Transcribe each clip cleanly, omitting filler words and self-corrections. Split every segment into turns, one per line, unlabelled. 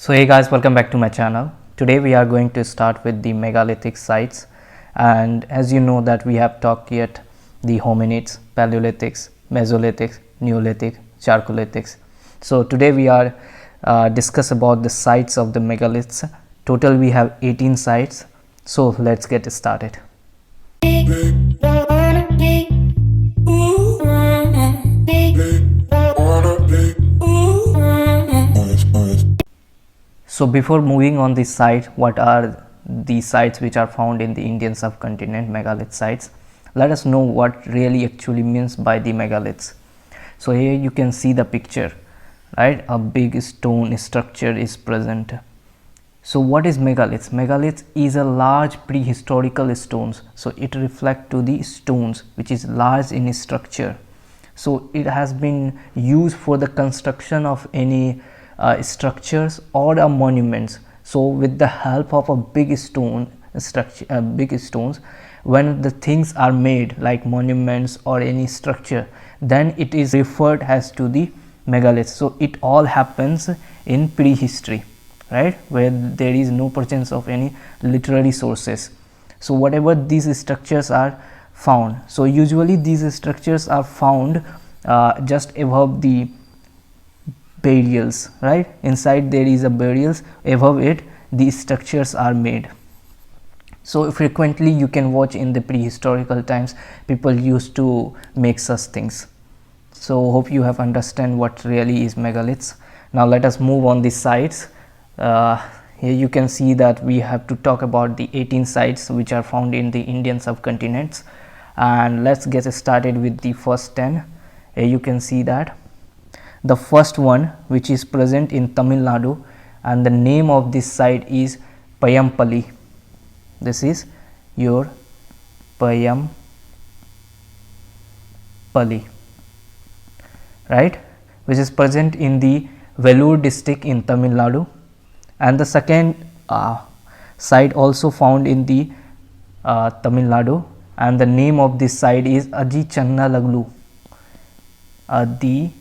So hey guys, welcome back to my channel. Today we are going to start with the megalithic sites, and as you know that we have talked yet the hominids, Paleolithics, Mesolithics, Neolithic, Chalcolithics. So today we are discuss about the sites of the megaliths. Total we have 18 sites. So let's get started. So before moving on this site, what are the sites which are found in the Indian subcontinent, megalith sites? Let us know what really actually means by the megaliths. So here you can see the picture, right? A big stone structure is present. So what is megaliths? Megaliths is a large prehistorical stones. So it reflect to the stones which is large in structure. So it has been used for the construction of any structures or monuments. So with the help of a big stone structure, big stones, when the things are made like monuments or any structure, then it is referred as to the megaliths. So it all happens in prehistory, right, where there is no presence of any literary sources. So whatever these structures are found, so usually these structures are found just above the burials, right? Inside there is a burials, above it these structures are made. So frequently you can watch in the prehistorical times people used to make such things. So hope you have understand what really is megaliths. Now let us move on the sites. Here you can see that we have to talk about the 18 sites which are found in the Indian subcontinents, and let's get started with the first 10. Here you can see that the first one which is present in Tamil Nadu, and the name of this site is Payampalli. This is your Payampalli, right, which is present in the Vellore district in Tamil Nadu. And the second site also found in the Tamil Nadu, and the name of this site is Adichanallur. Adichanallur,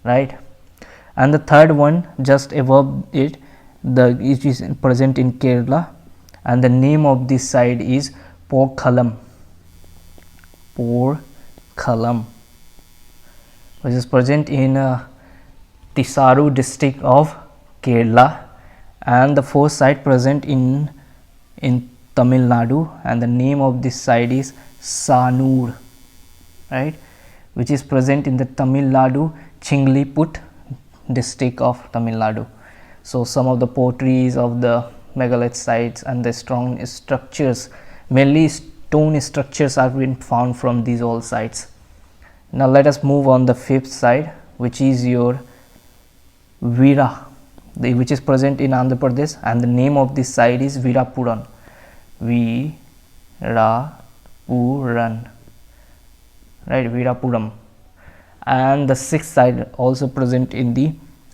right. And the third one just above it, it is present in Kerala, and the name of this site is Porkkalam, which is present in Tisaru district of Kerala. And the fourth site present in Tamil Nadu, and the name of this site is Sanur, right, which is present in the Tamil Nadu Chingliput district of Tamil Nadu. So some of the potteries of the megalith sites and the strong structures, mainly stone structures, are been found from these all sites. Now let us move on the fifth site, which is your Veera, which is present in Andhra Pradesh, and the name of this site is Veerapuram. Right, Veerapuram. And the sixth site also present in the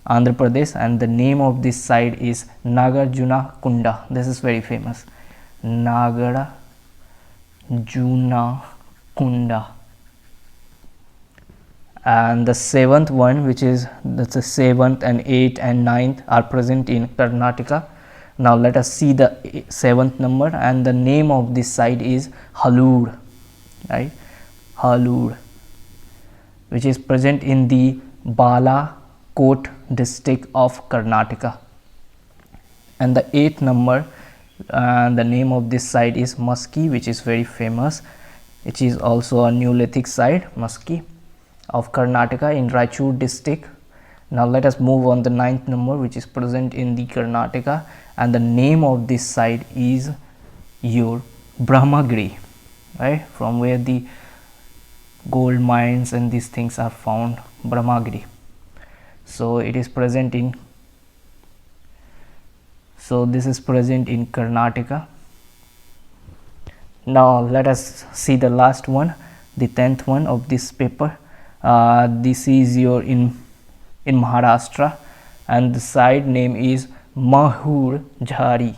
Andhra Pradesh, and the name of this site is Nagarjuna Kunda. This is very famous, Nagarjuna Kunda. And the seventh one, which is the seventh and eighth and ninth, are present in Karnataka. Now let us see the seventh number, and the name of this site is Halur, right, Halur, which is present in the Balakot district of Karnataka. And the eighth number, the name of this site is Maski, which is very famous. It is also a Neolithic site, Maski, of Karnataka in Raichur district. Now let us move on the ninth number, which is present in the Karnataka, and the name of this site is your Brahmagiri, right, from where the gold mines and these things are found, Brahmagiri. So it is present in, so this is present in Karnataka. Now let us see the last one, the 10th one of this paper. This is your in Maharashtra, and the site name is Mahur Jhari,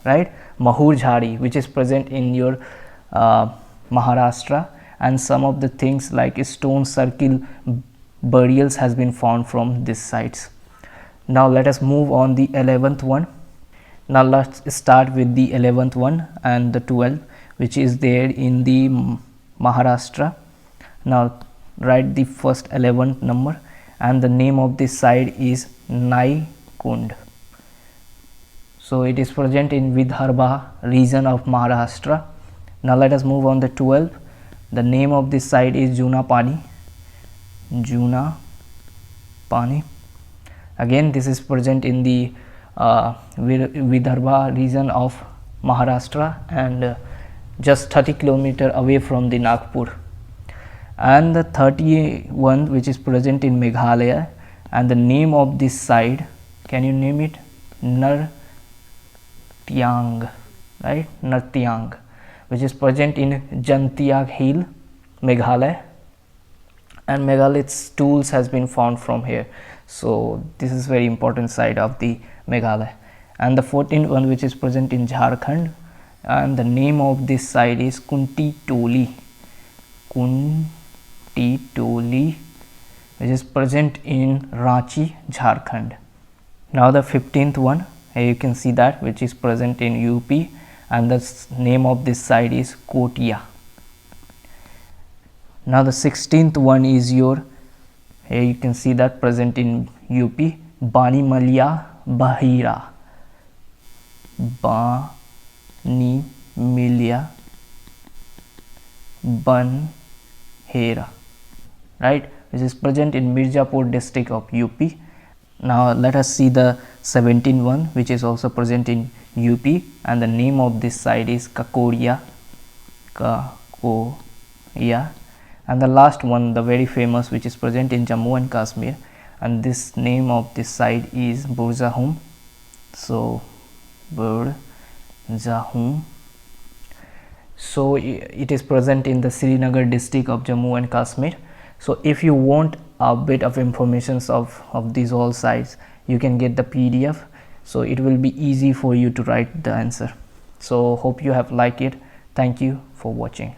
right, Mahur Jhari, which is present in your Maharashtra, and some of the things like stone circle burials has been found from these sites. Now let us move on the 11th one. Now let's start with the 11th one and the 12th, which is there in the Maharashtra. Now write the first 11th number, and the name of this site is Nai Kund. So it is present in Vidarbha region of Maharashtra. Now let us move on the 12th. The name of this site is Juna Pani. Juna Pani. Again, this is present in the Vidarbha region of Maharashtra, and just 30 km away from the Nagpur. And the 31 which is present in Meghalaya, and the name of this site, can you name it? Nartyang, right? Nartyang, which is present in Jantiag Hill, Meghalaya, and megaliths tools has been found from here. So this is very important site of the Meghalaya. And the 14th one which is present in Jharkhand, and the name of this site is Kunti Toli. Kunti Toli, which is present in Ranchi, Jharkhand. Now the 15th one, here you can see that, which is present in UP, and the name of this site is Kotia. Now the 16th one is your, here you can see that, present in UP, Bani Malia Bahira. Bani Milia Banhera, right, which is present in Mirzapur district of UP. Now let us see the 17th one, which is also present in UP, and the name of this site is Kakoria. And the last one, the very famous, which is present in Jammu and Kashmir, and this name of this site is Burzahum. So Burzahum. So it is present in the Srinagar district of Jammu and Kashmir. So if you want a bit of information of these all sites, you can get the PDF, so it will be easy for you to write the answer. So hope you have liked it. Thank you for watching.